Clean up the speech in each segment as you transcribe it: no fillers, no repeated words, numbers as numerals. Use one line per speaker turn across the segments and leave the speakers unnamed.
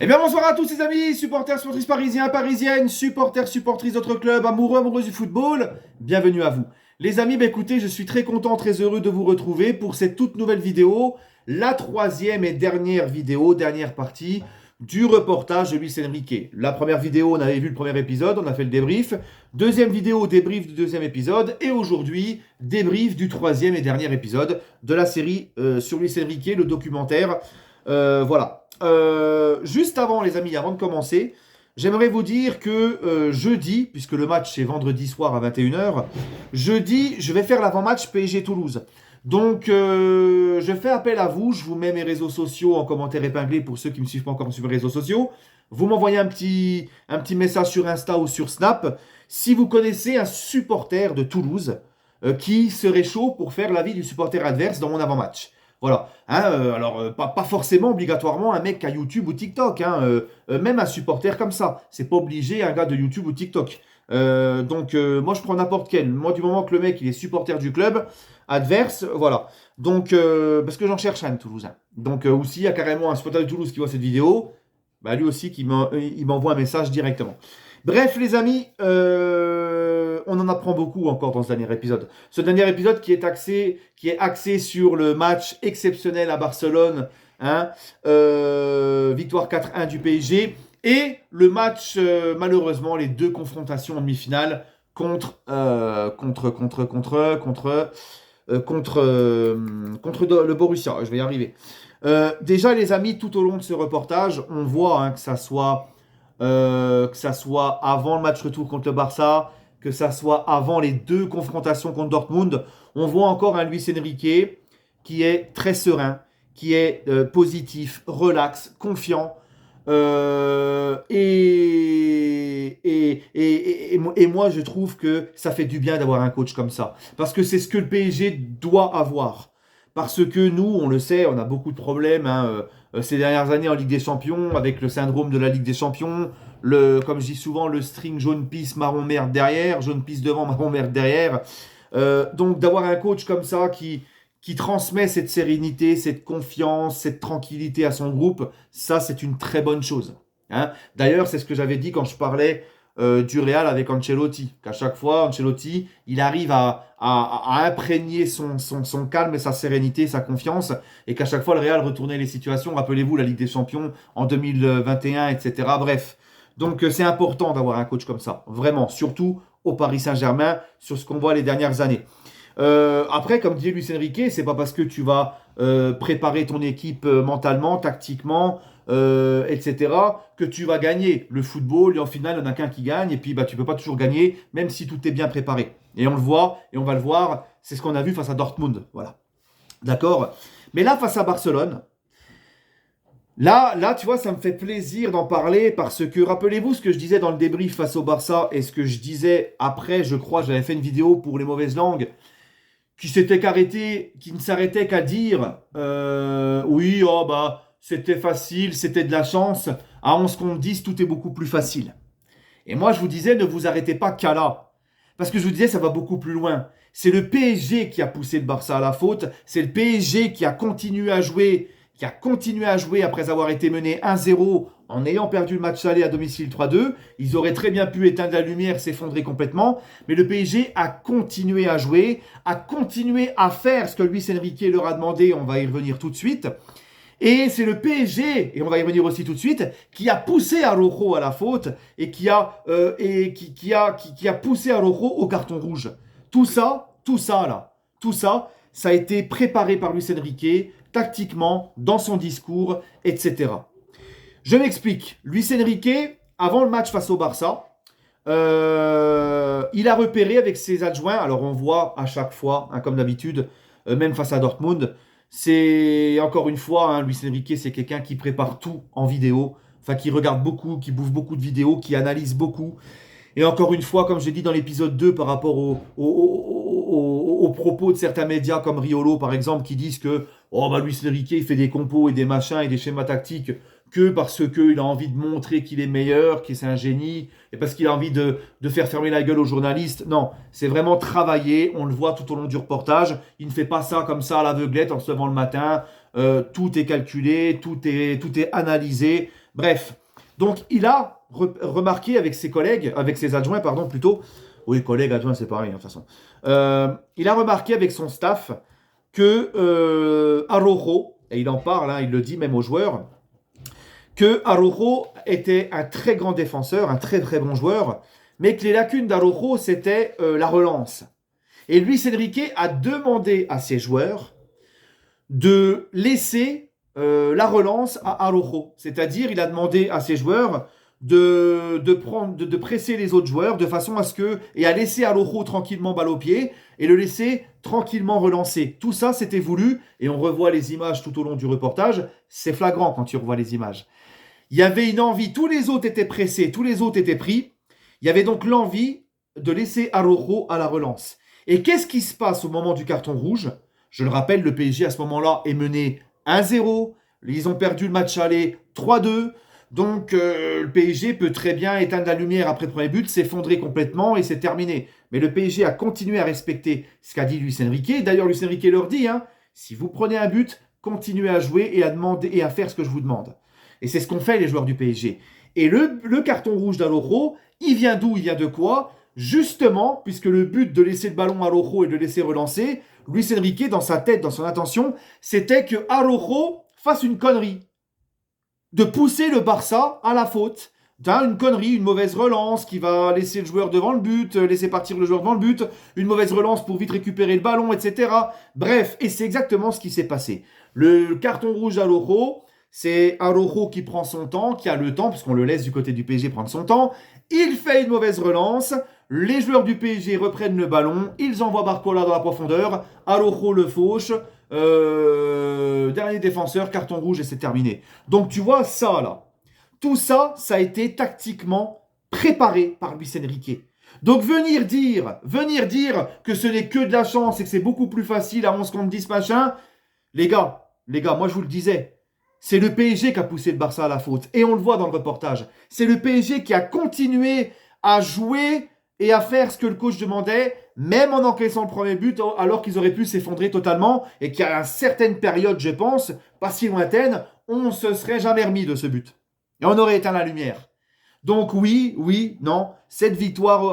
Eh bien bonsoir à tous les amis, supporters, supportrices parisiens, parisiennes, supporters, supportrices d'autres clubs, amoureux, amoureuses du football, bienvenue à vous. Les amis, écoutez, je suis très content, très heureux de vous retrouver pour cette toute nouvelle vidéo, la troisième et dernière vidéo, dernière partie du reportage de Luis Enrique. La première vidéo, on avait vu le premier épisode, on a fait le débrief. Deuxième vidéo, débrief du deuxième épisode. Et aujourd'hui, débrief du troisième et dernier épisode de la série sur Luis Enrique, le documentaire. Voilà. Juste avant, les amis, avant de commencer, j'aimerais vous dire que jeudi, puisque le match est vendredi soir à 21h, jeudi, je vais faire l'avant-match PSG Toulouse. Donc, je fais appel à vous. Je vous mets mes réseaux sociaux en commentaire épinglé pour ceux qui ne me suivent pas encore sur les réseaux sociaux. Vous m'envoyez un petit message sur Insta ou sur Snap si vous connaissez un supporter de Toulouse qui serait chaud pour faire l'avis du supporter adverse dans mon avant-match. Voilà. Hein, alors, pas forcément obligatoirement un mec à YouTube ou TikTok. Hein, même un supporter comme ça. C'est pas obligé un gars de YouTube ou TikTok. Donc, moi, je prends n'importe quel. Moi, du moment que le mec, il est supporter du club adverse, voilà. Donc, parce que j'en cherche un Toulousain. Donc, ou s'il y a carrément un supporter de Toulouse qui voit cette vidéo, bah, lui aussi, il m'envoie un message directement. Bref, les amis, on en apprend beaucoup encore dans ce dernier épisode. Ce dernier épisode qui est axé sur le match exceptionnel à Barcelone, hein, victoire 4-1 du PSG, et le match, malheureusement, les deux confrontations en demi-finale contre le Borussia. Je vais y arriver. Déjà, les amis, tout au long de ce reportage, on voit hein, que ça soit avant le match retour contre le Barça, que ça soit avant les deux confrontations contre Dortmund, on voit encore un Luis Enrique qui est très serein, qui est positif, relax, confiant. Et moi, je trouve que ça fait du bien d'avoir un coach comme ça. Parce que c'est ce que le PSG doit avoir. Parce que nous, on le sait, on a beaucoup de problèmes hein, ces dernières années en Ligue des Champions, avec le syndrome de la Ligue des Champions, comme je dis souvent, le string jaune pisse, marron merde derrière, jaune pisse devant, marron merde derrière. Donc d'avoir un coach comme ça qui transmet cette sérénité, cette confiance, cette tranquillité à son groupe, ça c'est une très bonne chose. Hein. D'ailleurs, c'est ce que j'avais dit quand je parlais du Real avec Ancelotti, qu'à chaque fois, Ancelotti, il arrive à imprégner son calme et sa sérénité, sa confiance, et qu'à chaque fois, le Real retournait les situations. Rappelez-vous, la Ligue des Champions en 2021, etc. Bref, donc c'est important d'avoir un coach comme ça, vraiment, surtout au Paris Saint-Germain, sur ce qu'on voit les dernières années. Après, comme dit Luis Enrique, c'est pas parce que tu vas préparer ton équipe mentalement, tactiquement, etc., que tu vas gagner le football. Et en finale, il n'y en a qu'un qui gagne. Et puis, bah, tu peux pas toujours gagner, même si tout est bien préparé. Et on le voit, et on va le voir. C'est ce qu'on a vu face à Dortmund. Voilà. D'accord. Mais là, face à Barcelone, là, tu vois, ça me fait plaisir d'en parler parce que, rappelez-vous ce que je disais dans le débrief face au Barça et ce que je disais après, je crois, j'avais fait une vidéo pour les mauvaises langues qui ne s'arrêtait qu'à dire oui, oh bah c'était facile, c'était de la chance. À 11 contre 10, tout est beaucoup plus facile. Et moi, je vous disais, ne vous arrêtez pas qu'à là. Parce que je vous disais, ça va beaucoup plus loin. C'est le PSG qui a poussé le Barça à la faute. C'est le PSG qui a continué à jouer après avoir été mené 1-0 en ayant perdu le match aller à domicile 3-2. Ils auraient très bien pu éteindre la lumière, s'effondrer complètement. Mais le PSG a continué à jouer, a continué à faire ce que Luis Enrique leur a demandé. On va y revenir tout de suite. Et c'est le PSG, et on va y revenir aussi tout de suite, qui a poussé Araujo à la faute et qui a poussé Araujo au carton rouge. Tout ça a été préparé par Luis Enrique, tactiquement, dans son discours, etc. Je m'explique. Luis Enrique, avant le match face au Barça, il a repéré avec ses adjoints, alors on voit à chaque fois, hein, comme d'habitude, même face à Dortmund, c'est encore une fois, hein, Luis Enrique, c'est quelqu'un qui prépare tout en vidéo, enfin qui regarde beaucoup, qui bouffe beaucoup de vidéos, qui analyse beaucoup. Et encore une fois, comme j'ai dit dans l'épisode 2 par rapport aux propos de certains médias comme Riolo par exemple, qui disent que oh, bah, Luis Enrique il fait des compos et des machins et des schémas tactiques que parce qu'il a envie de montrer qu'il est meilleur, que c'est un génie, et parce qu'il a envie de faire fermer la gueule aux journalistes. Non, c'est vraiment travaillé, on le voit tout au long du reportage. Il ne fait pas ça comme ça à l'aveuglette en se levant le matin. Tout est calculé, tout est analysé. Bref, donc il a remarqué avec ses collègues, avec ses adjoints, pardon, plutôt. Oui, collègues, adjoints, c'est pareil, de toute façon. Il a remarqué avec son staff que Araujo, et il en parle, hein, il le dit même aux joueurs, que Araujo était un très grand défenseur, un très très bon joueur, mais que les lacunes d'Araujo, c'était la relance. Et Luis Enrique a demandé à ses joueurs de laisser la relance à Araujo. C'est-à-dire, il a demandé à ses joueurs de presser les autres joueurs de façon à ce que, et à laisser Araujo tranquillement balle au pied et le laisser tranquillement relancer. Tout ça, c'était voulu, et on revoit les images tout au long du reportage. C'est flagrant quand tu revois les images. Il y avait une envie, tous les autres étaient pressés, tous les autres étaient pris. Il y avait donc l'envie de laisser Araujo à la relance. Et qu'est-ce qui se passe au moment du carton rouge? Je le rappelle, le PSG à ce moment-là est mené 1-0. Ils ont perdu le match aller 3-2. Donc le PSG peut très bien éteindre la lumière après le premier but, s'effondrer complètement et c'est terminé. Mais le PSG a continué à respecter ce qu'a dit Luis Enrique. D'ailleurs, Luis Enrique leur dit, si vous prenez un but, continuez à jouer et à demander et à faire ce que je vous demande. Et c'est ce qu'ont fait les joueurs du PSG. Et le carton rouge d'Araujo, il vient d'où? Il vient de quoi? Justement, puisque le but de laisser le ballon à Araujo et de le laisser relancer, Luis Enrique, dans sa tête, dans son intention, c'était que Araujo fasse une connerie. De pousser le Barça à la faute. Une connerie, une mauvaise relance qui va laisser le joueur devant le but, laisser partir le joueur devant le but, une mauvaise relance pour vite récupérer le ballon, etc. Bref, et c'est exactement ce qui s'est passé. Le carton rouge d'Araujo, c'est Araujo qui prend son temps, qui a le temps, puisqu'on le laisse du côté du PSG prendre son temps. Il fait une mauvaise relance. Les joueurs du PSG reprennent le ballon. Ils envoient Barcola dans la profondeur. Araujo le fauche. Dernier défenseur, carton rouge et c'est terminé. Donc tu vois ça là. Tout ça, ça a été tactiquement préparé par Luis Enrique. Donc venir dire que ce n'est que de la chance et que c'est beaucoup plus facile à 11 contre 10 machin, les gars, moi je vous le disais. C'est le PSG qui a poussé le Barça à la faute. Et on le voit dans le reportage. C'est le PSG qui a continué à jouer et à faire ce que le coach demandait, même en encaissant le premier but, alors qu'ils auraient pu s'effondrer totalement. Et qu'à une certaine période, je pense, pas si lointaine, on ne se serait jamais remis de ce but. Et on aurait éteint la lumière. Donc oui, non, cette victoire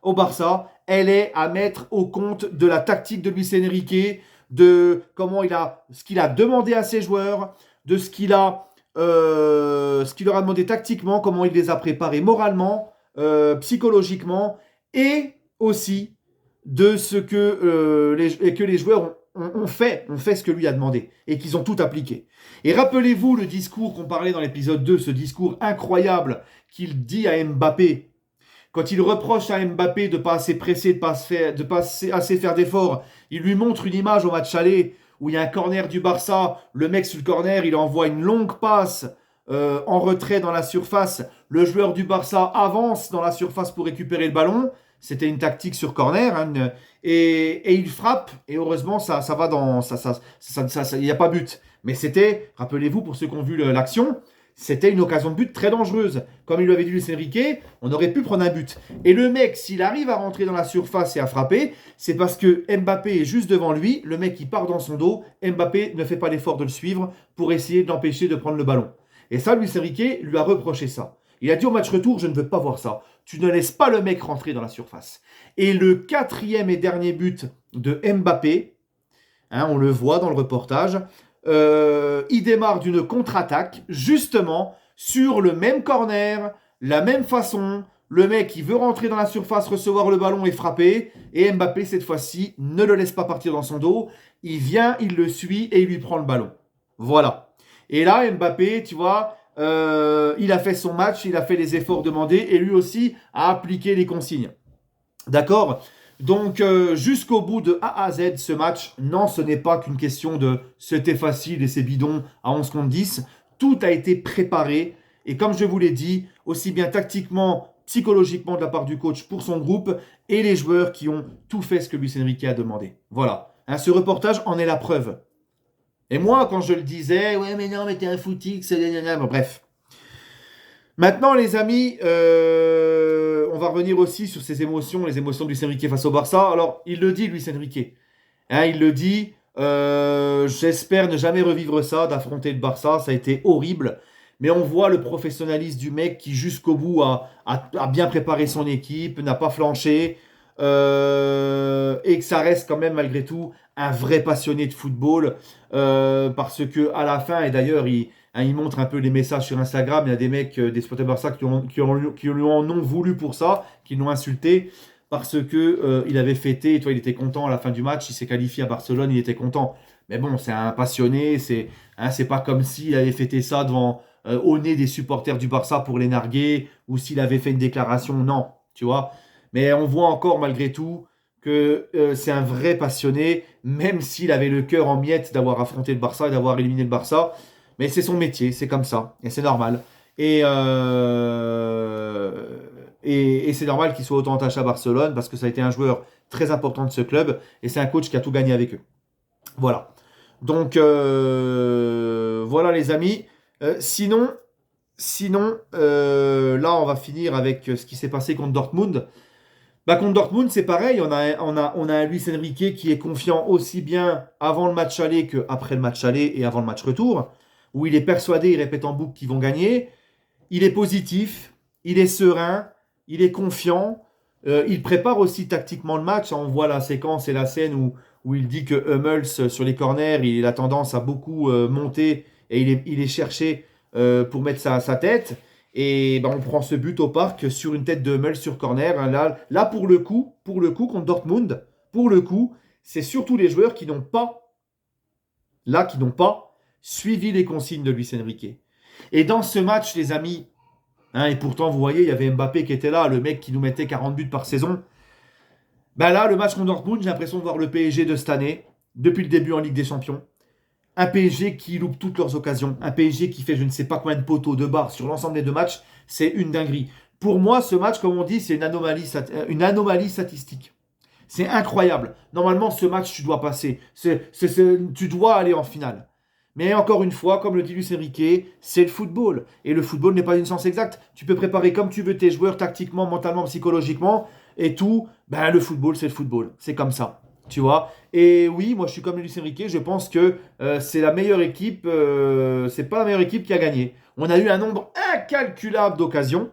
au Barça, elle est à mettre au compte de la tactique de Luis Enrique, de ce qu'il a demandé à ses joueurs, de ce qu'il leur a demandé tactiquement, comment il les a préparés moralement, psychologiquement, et aussi de ce que les joueurs ont fait ce que lui a demandé, et qu'ils ont tout appliqué. Et rappelez-vous le discours qu'on parlait dans l'épisode 2, ce discours incroyable qu'il dit à Mbappé, quand il reproche à Mbappé de ne pas assez presser, de ne pas assez faire d'efforts. Il lui montre une image au match aller où il y a un corner du Barça. Le mec sur le corner, il envoie une longue passe en retrait dans la surface. Le joueur du Barça avance dans la surface pour récupérer le ballon. C'était une tactique sur corner. Et il frappe. Et heureusement, ça va dans... Il n'y a pas but. Mais c'était, rappelez-vous pour ceux qui ont vu l'action, c'était une occasion de but très dangereuse. Comme il lui avait dit Luis Enrique, on aurait pu prendre un but. Et le mec, s'il arrive à rentrer dans la surface et à frapper, c'est parce que Mbappé est juste devant lui. Le mec, il part dans son dos. Mbappé ne fait pas l'effort de le suivre pour essayer de l'empêcher de prendre le ballon. Et ça, Luis Enrique lui a reproché ça. Il a dit au match retour, je ne veux pas voir ça. Tu ne laisses pas le mec rentrer dans la surface. Et le quatrième et dernier but de Mbappé, on le voit dans le reportage, il démarre d'une contre-attaque, justement, sur le même corner, la même façon. Le mec, il veut rentrer dans la surface, recevoir le ballon et frapper. Et Mbappé, cette fois-ci, ne le laisse pas partir dans son dos. Il vient, il le suit et il lui prend le ballon. Voilà. Et là, Mbappé, tu vois, il a fait son match, il a fait les efforts demandés et lui aussi a appliqué les consignes. D'accord ? Donc, jusqu'au bout de A à Z, ce match, non, ce n'est pas qu'une question de c'était facile et c'est bidon à 11 contre 10. Tout a été préparé. Et comme je vous l'ai dit, aussi bien tactiquement, psychologiquement de la part du coach pour son groupe et les joueurs qui ont tout fait ce que Luis Enrique a demandé. Voilà. Ce reportage en est la preuve. Et moi, quand je le disais, ouais, mais non, mais t'es un footix, bon, bref. Maintenant, les amis, on va revenir aussi sur ces émotions, les émotions de Luis Enrique face au Barça. Alors, il le dit, Luis Enrique. Il le dit, j'espère ne jamais revivre ça, d'affronter le Barça. Ça a été horrible. Mais on voit le professionnalisme du mec qui jusqu'au bout a bien préparé son équipe, n'a pas flanché, et que ça reste quand même malgré tout un vrai passionné de football, parce que à la fin, et d'ailleurs il montre un peu les messages sur Instagram, il y a des mecs, des supporters Barça qui lui en ont voulu pour ça, qui l'ont insulté, parce que il avait fêté, toi, il était content à la fin du match, il s'est qualifié à Barcelone, il était content. Mais bon, c'est un passionné, c'est pas comme s'il avait fêté ça au nez des supporters du Barça pour les narguer, ou s'il avait fait une déclaration, non, tu vois. Mais on voit encore malgré tout que c'est un vrai passionné, même s'il avait le cœur en miettes d'avoir affronté le Barça et d'avoir éliminé le Barça. Mais c'est son métier, c'est comme ça, et c'est normal. Et, et c'est normal qu'il soit autant attaché à Barcelone, parce que ça a été un joueur très important de ce club, et c'est un coach qui a tout gagné avec eux. Voilà. Donc, voilà les amis. Sinon, là, on va finir avec ce qui s'est passé contre Dortmund. Bah, contre Dortmund, c'est pareil. On a un Luis Enrique qui est confiant aussi bien avant le match aller qu'après le match aller et avant le match retour, où il est persuadé, il répète en boucle qu'ils vont gagner. Il est positif, il est serein, il est confiant. Il prépare aussi tactiquement le match. On voit la séquence et la scène où il dit que Hummels, sur les corners, il a tendance à beaucoup monter et il est cherché pour mettre sa tête. Et ben, on prend ce but au parc sur une tête de Hummels sur corner. Hein. Là pour le coup, contre Dortmund, pour le coup, c'est surtout les joueurs qui n'ont pas suivi les consignes de Luis Enrique. Et dans ce match, les amis, hein, et pourtant, vous voyez, il y avait Mbappé qui était là, le mec qui nous mettait 40 buts par saison. Ben là, le match contre Dortmund, j'ai l'impression de voir le PSG de cette année, depuis le début en Ligue des Champions. Un PSG qui loupe toutes leurs occasions. Un PSG qui fait je ne sais pas combien de poteaux, de barres sur l'ensemble des deux matchs. C'est une dinguerie. Pour moi, ce match, comme on dit, c'est une anomalie statistique. C'est incroyable. Normalement, ce match, tu dois passer. Tu dois aller en finale. Mais encore une fois, comme le dit Luis Enrique, c'est le football. Et le football n'est pas une science exacte. Tu peux préparer comme tu veux tes joueurs tactiquement, mentalement, psychologiquement et tout. Ben, le football, c'est le football. C'est comme ça. Tu vois. Et oui, moi je suis comme Luis Enrique, je pense que c'est la meilleure équipe, c'est pas la meilleure équipe qui a gagné. On a eu un nombre incalculable d'occasions,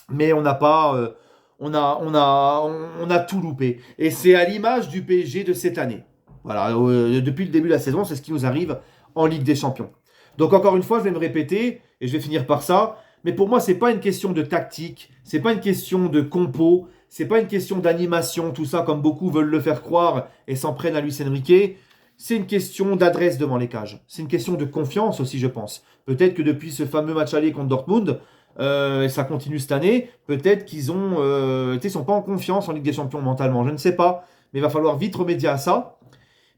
mais on n'a pas, on a tout loupé. Et c'est à l'image du PSG de cette année. Voilà, depuis le début de la saison, c'est ce qui nous arrive en Ligue des Champions. Donc encore une fois, je vais me répéter et je vais finir par ça. Mais pour moi, c'est pas une question de tactique, c'est pas une question de compo, c'est pas une question d'animation, tout ça comme beaucoup veulent le faire croire et s'en prennent à Luis Enrique. C'est une question d'adresse devant les cages. C'est une question de confiance aussi, je pense. Peut-être que depuis ce fameux match aller contre Dortmund, et ça continue cette année, peut-être qu'ils sont pas en confiance en Ligue des Champions mentalement. Je ne sais pas, mais il va falloir vite remédier à ça.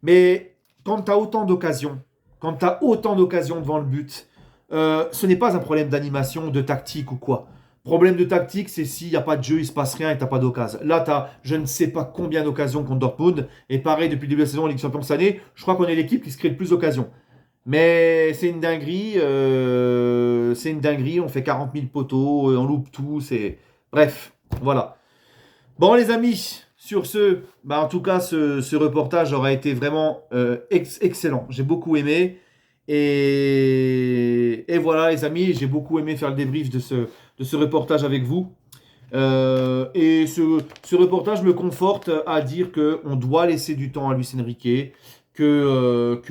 Mais quand tu as autant d'occasions, devant le but, ce n'est pas un problème d'animation, de tactique ou quoi. Problème de tactique, c'est s'il n'y a pas de jeu, il ne se passe rien et tu n'as pas d'occasion. Là, tu as je ne sais pas combien d'occasions contre Dortmund. Et pareil, depuis le début de la saison en Ligue des Champions cette année, je crois qu'on est l'équipe qui se crée le plus d'occasions. Mais c'est une dinguerie. On fait 40 000 poteaux, on loupe tout. Bref, voilà. Bon, les amis, sur ce, bah, en tout cas, ce reportage aura été vraiment excellent. J'ai beaucoup aimé. Et voilà, les amis, j'ai beaucoup aimé faire le débrief de ce reportage avec vous. Et ce reportage me conforte à dire qu'on doit laisser du temps à Luis Enrique, que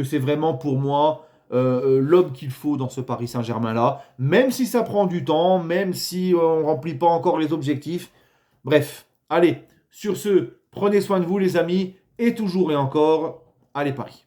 c'est vraiment pour moi l'homme qu'il faut dans ce Paris Saint-Germain-là, même si ça prend du temps, même si on ne remplit pas encore les objectifs. Bref, allez, sur ce, prenez soin de vous les amis, et toujours et encore, allez Paris.